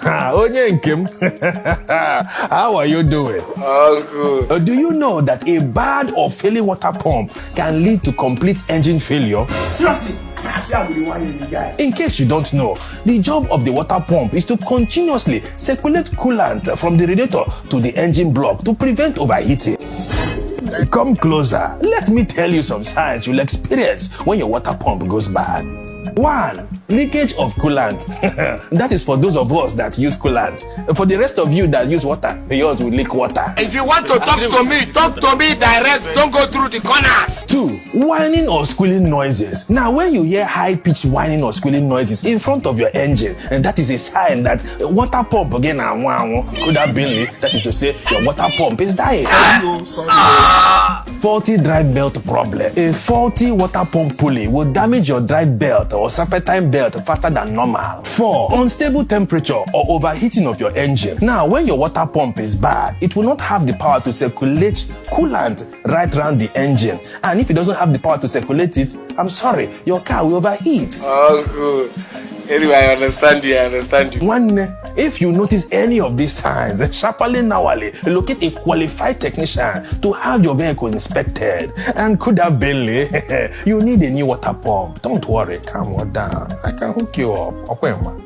How are you doing? Oh, good. Do you know that a bad or failing water pump can lead to complete engine failure? Seriously? I see I'm the whining guy. In case you don't know, the job of the water pump is to continuously circulate coolant from the radiator to the engine block to prevent overheating. Come closer. Let me tell you some signs you'll experience when your water pump goes bad. 1. Leakage of coolant. That is for those of us that use coolant. For the rest of you that use water, yours will leak water. If you want to talk to me direct. Don't go through the corners. 2. Whining or squealing noises. Now, when you hear high-pitched whining or squealing noises in front of your engine, and that is a sign that water pump again could have been, that is to say, your water pump is dying. Faulty drive belt problem. A faulty water pump pulley will damage your drive belt or serpentine belt faster than normal. 4. Unstable temperature or overheating of your engine. Now, when your water pump is bad, it will not have the power to circulate coolant right around the engine. And if it doesn't have the power to circulate it, I'm sorry, your car will overheat. Oh, good. Anyway, I understand you. 1. If you notice any of these signs, sharply nowly locate a qualified technician to have your vehicle inspected. And could have been you need a new water pump. Don't worry, calm down. I can hook you up. Okay, man.